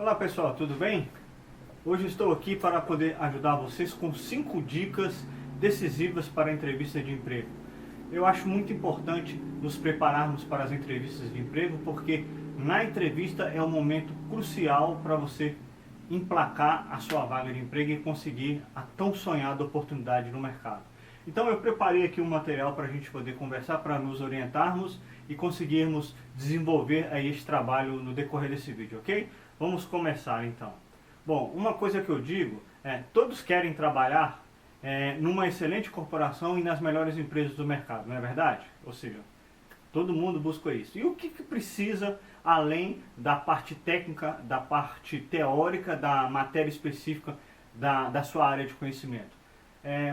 Olá pessoal, tudo bem? Hoje estou aqui para poder ajudar vocês com 5 dicas decisivas para a entrevista de emprego. Eu acho muito importante nos prepararmos para as entrevistas de emprego, porque na entrevista é um momento crucial para você emplacar a sua vaga de emprego e conseguir a tão sonhada oportunidade no mercado. Então eu preparei aqui um material para a gente poder conversar, para nos orientarmos e conseguirmos desenvolver aí esse trabalho no decorrer desse vídeo, ok? Vamos começar então. Bom, uma coisa que eu digo é, todos querem trabalhar numa excelente corporação e nas melhores empresas do mercado, não é verdade? Ou seja, todo mundo busca isso. E o que precisa além da parte técnica, da parte teórica, da matéria específica da sua área de conhecimento?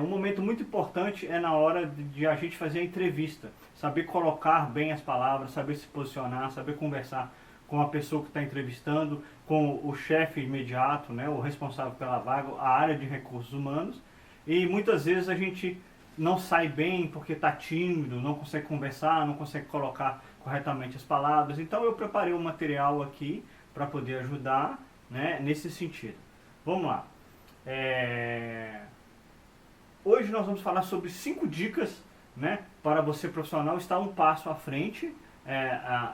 Um momento muito importante é na hora de a gente fazer a entrevista. Saber colocar bem as palavras, saber se posicionar, saber conversar com a pessoa que está entrevistando, com o chefe imediato, né, o responsável pela vaga, a área de recursos humanos. E muitas vezes a gente não sai bem porque está tímido, não consegue conversar, não consegue colocar corretamente as palavras. Então eu preparei um material aqui para poder ajudar, né, nesse sentido. Vamos lá. Hoje nós vamos falar sobre 5 dicas, né, para você profissional estar um passo à frente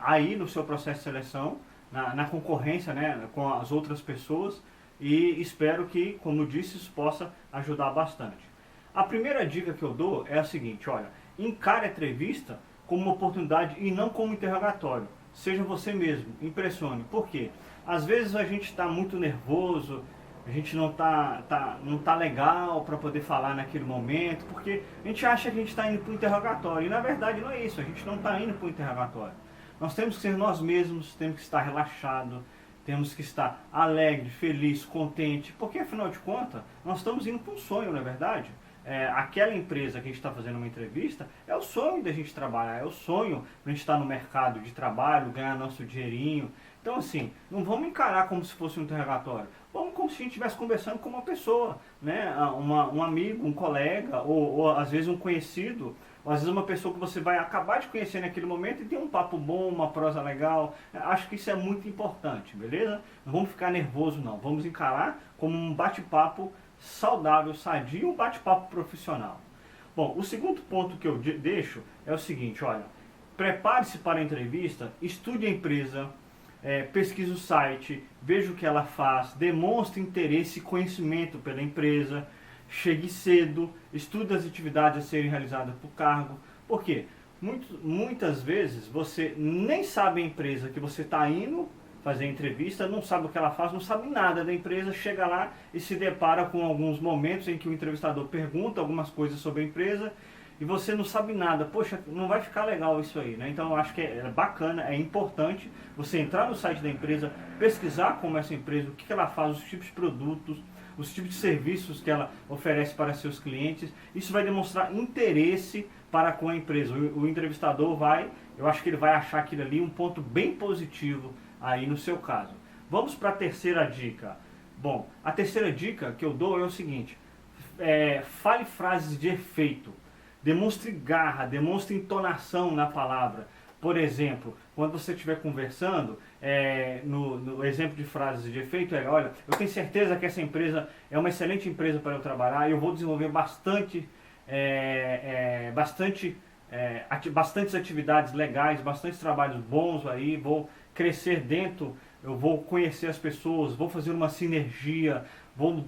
aí no seu processo de seleção, na concorrência, né, com as outras pessoas, e espero que, como eu disse, isso possa ajudar bastante. A primeira dica que eu dou é a seguinte: olha, encare a entrevista como uma oportunidade e não como interrogatório. Seja você mesmo, impressione. Por quê? Às vezes a gente está muito nervoso, a gente não tá legal para poder falar naquele momento, porque a gente acha que a gente está indo para o interrogatório, e na verdade não é isso, a gente não está indo para o interrogatório. Nós temos que ser nós mesmos, temos que estar relaxado, temos que estar alegre, feliz, contente, porque afinal de contas, nós estamos indo para um sonho, não é verdade? Aquela empresa que a gente está fazendo uma entrevista, é o sonho da gente trabalhar, é o sonho a gente estar no mercado de trabalho, ganhar nosso dinheirinho. Então assim, não vamos encarar como se fosse um interrogatório, vamos como se a gente estivesse conversando com uma pessoa, né? Um amigo, um colega, ou às vezes um conhecido, ou às vezes uma pessoa que você vai acabar de conhecer naquele momento e tem um papo bom, uma prosa legal. Acho que isso é muito importante, beleza? Não vamos ficar nervoso não, vamos encarar como um bate-papo saudável, sadio, um bate-papo profissional. Bom, o segundo ponto que eu deixo é o seguinte: olha, prepare-se para a entrevista, estude a empresa, pesquise o site, veja o que ela faz, demonstre interesse e conhecimento pela empresa, chegue cedo, estude as atividades a serem realizadas por cargo. Por quê? Muitas vezes você nem sabe a empresa que você está indo fazer entrevista, não sabe o que ela faz, não sabe nada da empresa, chega lá e se depara com alguns momentos em que o entrevistador pergunta algumas coisas sobre a empresa e você não sabe nada. Poxa, não vai ficar legal isso aí, né? Então eu acho que é bacana, é importante você entrar no site da empresa, pesquisar como essa empresa, o que ela faz, os tipos de produtos, os tipos de serviços que ela oferece para seus clientes. Isso vai demonstrar interesse para com a empresa. O entrevistador eu acho que ele vai achar aquilo ali um ponto bem positivo aí no seu caso. Vamos para a terceira dica. Bom, a terceira dica que eu dou é o seguinte: fale frases de efeito. Demonstre garra, demonstre entonação na palavra. Por exemplo, quando você estiver conversando, no exemplo de frases de efeito, olha, eu tenho certeza que essa empresa é uma excelente empresa para eu trabalhar, eu vou desenvolver bastantes atividades legais, bastantes trabalhos bons aí, vou crescer dentro, eu vou conhecer as pessoas, vou fazer uma sinergia, vou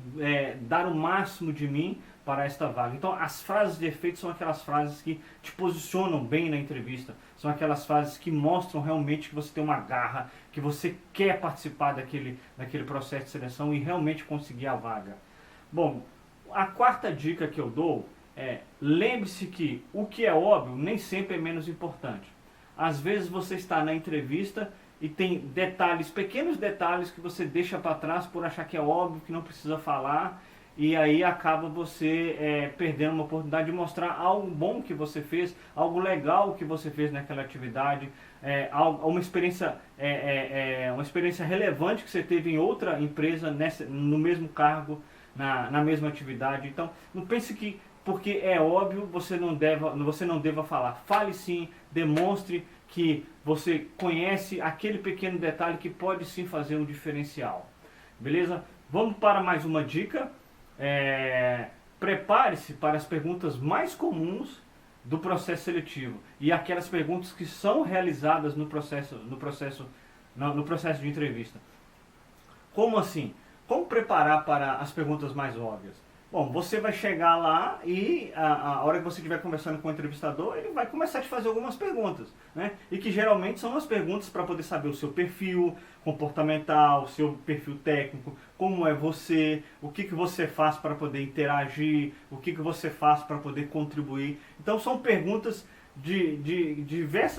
dar o máximo de mim para esta vaga. Então as frases de efeito são aquelas frases que te posicionam bem na entrevista, são aquelas frases que mostram realmente que você tem uma garra, que você quer participar daquele processo de seleção e realmente conseguir a vaga. Bom, a quarta dica que eu dou lembre-se que o que é óbvio nem sempre é menos importante. Às vezes você está na entrevista e tem pequenos detalhes que você deixa para trás por achar que é óbvio, que não precisa falar, e aí acaba você perdendo uma oportunidade de mostrar algo bom que você fez, algo legal que você fez naquela atividade, uma experiência relevante que você teve em outra empresa, no mesmo cargo, na mesma atividade. Então não pense que porque é óbvio você não deva falar. Fale sim, demonstre que você conhece aquele pequeno detalhe que pode sim fazer um diferencial. beleza? Vamos para mais uma dica. Prepare-se para as perguntas mais comuns do processo seletivo e aquelas perguntas que são realizadas no processo de entrevista. Como assim? Como preparar para as perguntas mais óbvias? Bom, você vai chegar lá e a hora que você estiver conversando com o entrevistador, ele vai começar a te fazer algumas perguntas, né? E que geralmente são as perguntas para poder saber o seu perfil comportamental, o seu perfil técnico, como é você, o que você faz para poder interagir, o que você faz para poder contribuir. Então são perguntas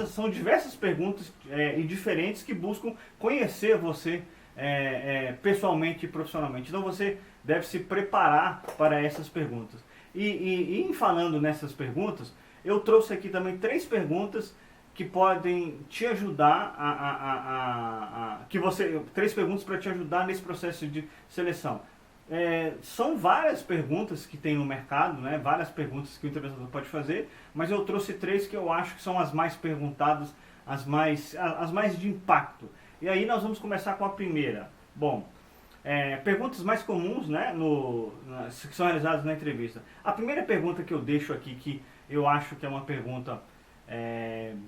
são diversas perguntas e diferentes que buscam conhecer você pessoalmente e profissionalmente. Então você deve se preparar para essas perguntas. E em falando nessas perguntas, eu trouxe aqui também 3 perguntas que podem te ajudar três perguntas para te ajudar nesse processo de seleção. São várias perguntas que tem no mercado, né? Várias perguntas que o entrevistador pode fazer, mas eu trouxe 3 que eu acho que são as mais perguntadas, as mais de impacto. E aí nós vamos começar com a primeira. Bom, perguntas mais comuns, né, que são realizadas na entrevista. A primeira pergunta que eu deixo aqui, que eu acho que é uma pergunta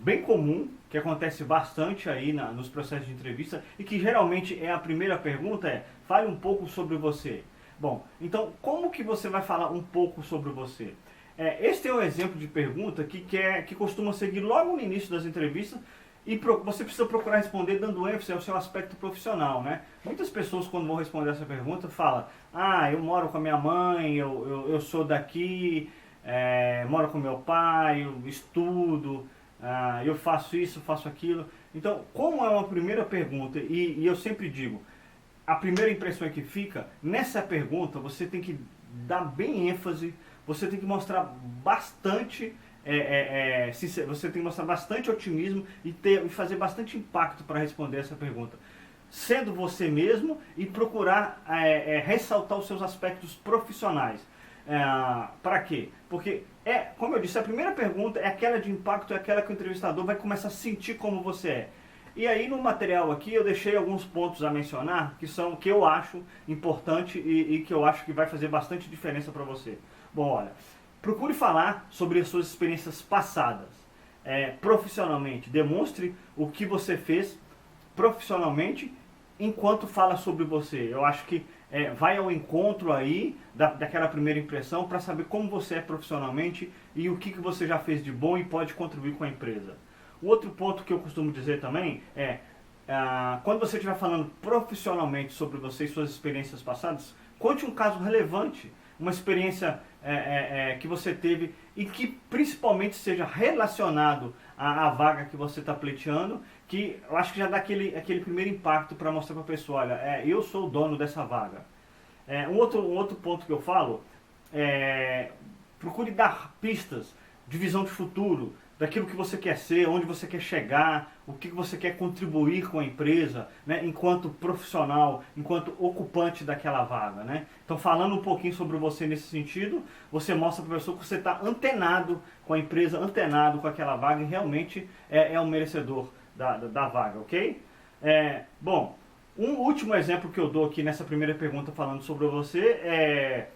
bem comum, que acontece bastante aí nos processos de entrevista e que geralmente é a primeira pergunta, fale um pouco sobre você. Bom, então como que você vai falar um pouco sobre você? Este é um exemplo de pergunta que costuma seguir logo no início das entrevistas. E você precisa procurar responder dando ênfase ao seu aspecto profissional, né? Muitas pessoas, quando vão responder essa pergunta, falam: eu moro com a minha mãe, eu sou daqui, moro com meu pai, eu estudo, eu faço isso, faço aquilo. Então, como é uma primeira pergunta, e eu sempre digo, a primeira impressão que fica, nessa pergunta você tem que dar bem ênfase, você tem que mostrar bastante... você tem que mostrar bastante otimismo e fazer bastante impacto para responder essa pergunta. Sendo você mesmo e procurar ressaltar os seus aspectos profissionais. Para quê? Porque, como eu disse, a primeira pergunta é aquela de impacto, é aquela que o entrevistador vai começar a sentir como você é. E aí no material aqui eu deixei alguns pontos a mencionar que eu acho importante e que eu acho que vai fazer bastante diferença para você. Bom, olha... Procure falar sobre as suas experiências passadas, profissionalmente. Demonstre o que você fez profissionalmente enquanto fala sobre você. Eu acho que vai ao encontro aí daquela primeira impressão para saber como você é profissionalmente e o que você já fez de bom e pode contribuir com a empresa. O outro ponto que eu costumo dizer também quando você estiver falando profissionalmente sobre você e suas experiências passadas, conte um caso relevante, uma experiência que você teve e que principalmente seja relacionado à vaga que você está pleiteando, que eu acho que já dá aquele primeiro impacto para mostrar para a pessoa, olha, eu sou o dono dessa vaga. Um outro ponto que eu falo, procure dar pistas de visão de futuro, daquilo que você quer ser, onde você quer chegar, o que você quer contribuir com a empresa, né, enquanto profissional, enquanto ocupante daquela vaga, né? Então, falando um pouquinho sobre você nesse sentido, você mostra para a pessoa que você está antenado com a empresa, antenado com aquela vaga e realmente é um merecedor da vaga, ok? Bom, um último exemplo que eu dou aqui nessa primeira pergunta falando sobre você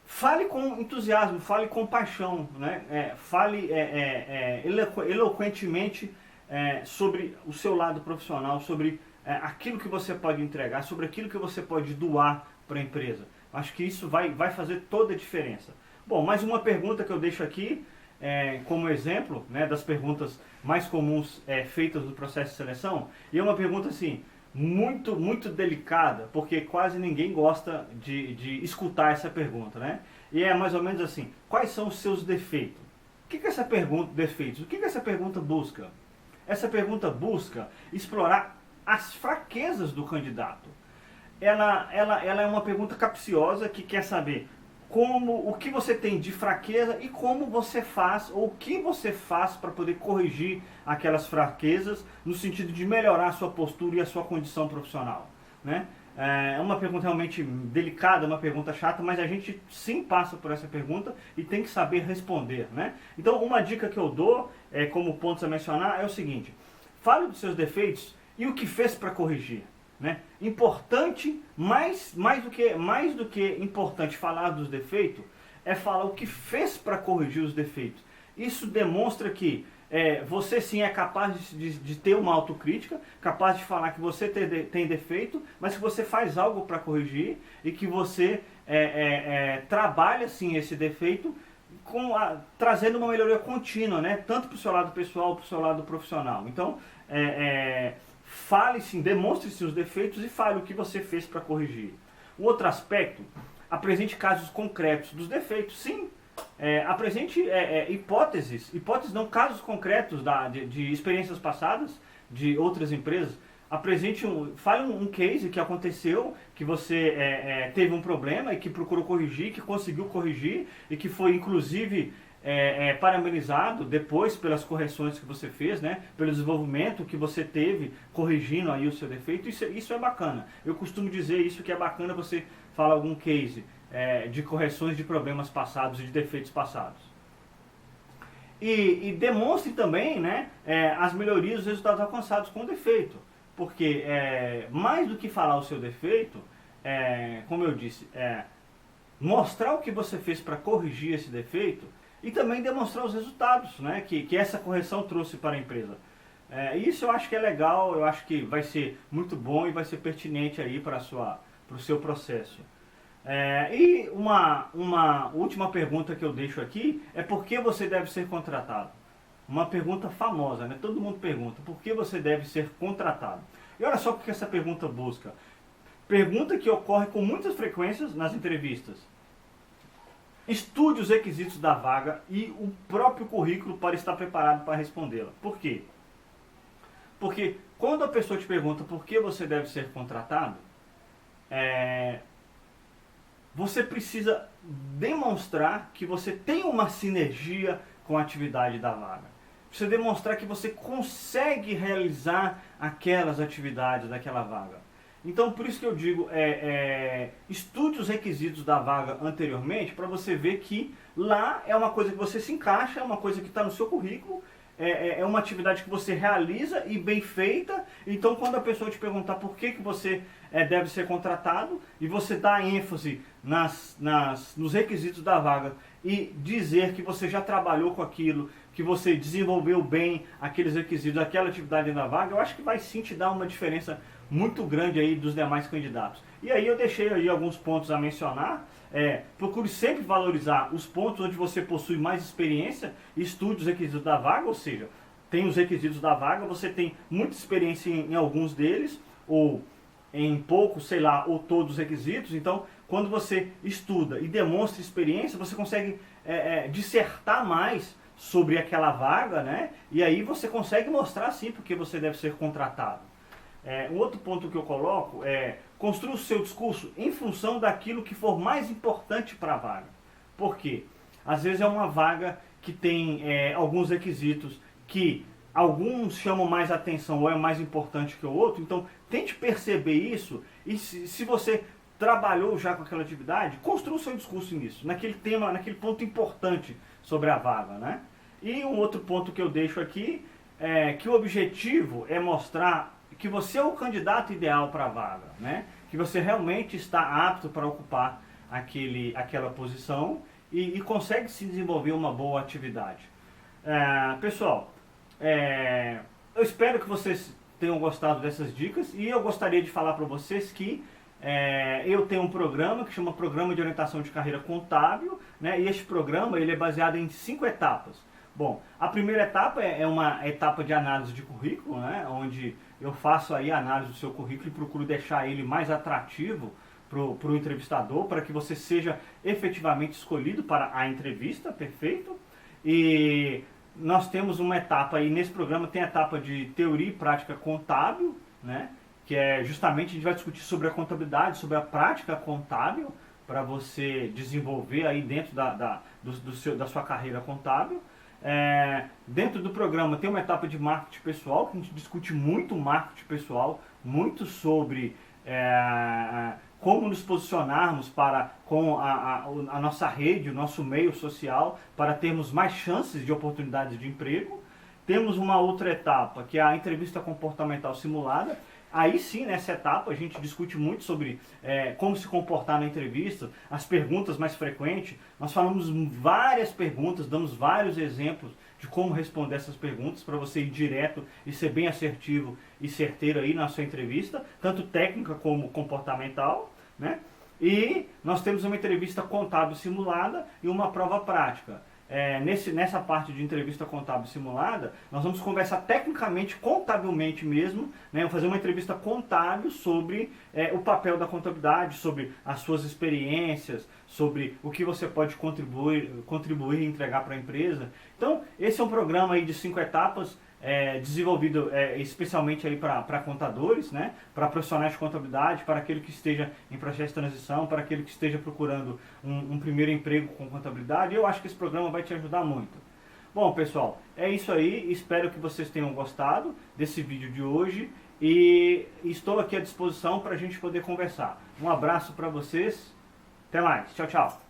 fale com entusiasmo, fale com paixão, né? Fale eloquentemente sobre o seu lado profissional, sobre aquilo que você pode entregar, sobre aquilo que você pode doar para a empresa. Acho que isso vai fazer toda a diferença. Bom, mais uma pergunta que eu deixo aqui como exemplo, né, das perguntas mais comuns feitas no processo de seleção, e é uma pergunta assim, muito delicada, porque quase ninguém gosta de escutar essa pergunta, né? E é mais ou menos assim: quais são os seus defeitos? O que essa pergunta, defeitos? O que essa pergunta busca? Essa pergunta busca explorar as fraquezas do candidato. Ela é uma pergunta capciosa que quer saber o que você tem de fraqueza e como você faz, ou o que você faz para poder corrigir aquelas fraquezas no sentido de melhorar a sua postura e a sua condição profissional, né? É uma pergunta realmente delicada, uma pergunta chata, mas a gente sim passa por essa pergunta e tem que saber responder, né? Então, uma dica que eu dou, como pontos a mencionar, é o seguinte: fale dos seus defeitos e o que fez para corrigir. né? Importante, mais do que importante falar dos defeitos, é falar o que fez para corrigir os defeitos. Isso demonstra que você sim é capaz de ter uma autocrítica, capaz de falar que você tem defeito, mas que você faz algo para corrigir e que você trabalha sim esse defeito trazendo uma melhoria contínua, né? Tanto para o seu lado pessoal, para o seu lado profissional. Então, fale sim, demonstre sim os defeitos e fale o que você fez para corrigir. O outro aspecto, apresente casos concretos dos defeitos, sim. Apresente hipóteses não, casos concretos de experiências passadas de outras empresas. Fale um case que aconteceu, que você teve um problema e que procurou corrigir, que conseguiu corrigir e que foi inclusive parabenizado depois pelas correções que você fez, né? Pelo desenvolvimento que você teve corrigindo aí o seu defeito. Isso é bacana. Eu costumo dizer isso, que é bacana você falar algum case de correções de problemas passados e de defeitos passados. E demonstre também, né, as melhorias, os resultados alcançados com o defeito. Porque mais do que falar o seu defeito, como eu disse, mostrar o que você fez para corrigir esse defeito e também demonstrar os resultados, né, que essa correção trouxe para a empresa. Isso eu acho que é legal, eu acho que vai ser muito bom e vai ser pertinente aí para o seu processo. E uma última pergunta que eu deixo aqui é: por que você deve ser contratado? Uma pergunta famosa, né? Todo mundo pergunta, por que você deve ser contratado? E olha só o que essa pergunta busca. Pergunta que ocorre com muitas frequências nas entrevistas. Estude os requisitos da vaga e o próprio currículo para estar preparado para respondê-la. Por quê? Porque quando a pessoa te pergunta por que você deve ser contratado, você precisa demonstrar que você tem uma sinergia com a atividade da vaga. Precisa demonstrar que você consegue realizar aquelas atividades daquela vaga. Então, por isso que eu digo, estude os requisitos da vaga anteriormente, para você ver que lá é uma coisa que você se encaixa, é uma coisa que está no seu currículo, é uma atividade que você realiza e bem feita. Então, quando a pessoa te perguntar por que você deve ser contratado, e você dá ênfase nos requisitos da vaga e dizer que você já trabalhou com aquilo, que você desenvolveu bem aqueles requisitos, aquela atividade da vaga, eu acho que vai sim te dar uma diferença muito grande aí dos demais candidatos. E aí eu deixei aí alguns pontos a mencionar. Procure sempre valorizar os pontos onde você possui mais experiência e estude os requisitos da vaga, ou seja, tem os requisitos da vaga, você tem muita experiência em alguns deles, ou em poucos, sei lá, ou todos os requisitos. Então, quando você estuda e demonstra experiência, você consegue dissertar mais sobre aquela vaga, né? E aí você consegue mostrar sim porque você deve ser contratado. Um outro ponto que eu coloco é: construa o seu discurso em função daquilo que for mais importante para a vaga. Por quê? Às vezes é uma vaga que tem alguns requisitos que alguns chamam mais atenção ou é mais importante que o outro. Então tente perceber isso, e se você trabalhou já com aquela atividade, construa o seu discurso nisso, naquele tema, naquele ponto importante sobre a vaga, né? E um outro ponto que eu deixo aqui é que o objetivo é mostrar que você é o candidato ideal para a vaga, né? Que você realmente está apto para ocupar aquela posição e consegue se desenvolver uma boa atividade. Pessoal, eu espero que vocês tenham gostado dessas dicas, e eu gostaria de falar para vocês que eu tenho um programa que chama Programa de Orientação de Carreira Contábil, né? E este programa ele é baseado em 5 etapas. Bom, a primeira etapa é uma etapa de análise de currículo, né? Onde eu faço aí a análise do seu currículo e procuro deixar ele mais atrativo para o entrevistador, para que você seja efetivamente escolhido para a entrevista, perfeito? E nós temos uma etapa aí, nesse programa tem a etapa de teoria e prática contábil, né? Que é justamente, a gente vai discutir sobre a contabilidade, sobre a prática contábil, para você desenvolver aí dentro da sua carreira contábil. Dentro do programa tem uma etapa de marketing pessoal, que a gente discute muito marketing pessoal, muito sobre como nos posicionarmos com a nossa rede, o nosso meio social, para termos mais chances de oportunidades de emprego. Temos uma outra etapa, que é a entrevista comportamental simulada. Aí sim, nessa etapa, a gente discute muito sobre como se comportar na entrevista, as perguntas mais frequentes. Nós falamos várias perguntas, damos vários exemplos de como responder essas perguntas para você ir direto e ser bem assertivo e certeiro aí na sua entrevista, tanto técnica como comportamental, né? E nós temos uma entrevista contábil simulada e uma prova prática. Nessa parte de entrevista contábil simulada, nós vamos conversar tecnicamente, contabilmente mesmo, né? Vamos fazer uma entrevista contábil sobre o papel da contabilidade, sobre as suas experiências, sobre o que você pode contribuir e entregar para a empresa. Então, esse é um programa aí de 5 etapas, desenvolvido especialmente para contadores, né? Para profissionais de contabilidade, para aquele que esteja em processo de transição, para aquele que esteja procurando um primeiro emprego com contabilidade. Eu acho que esse programa vai te ajudar muito. Bom, pessoal, é isso aí. Espero que vocês tenham gostado desse vídeo de hoje e estou aqui à disposição para a gente poder conversar. Um abraço para vocês. Até mais. Tchau, tchau.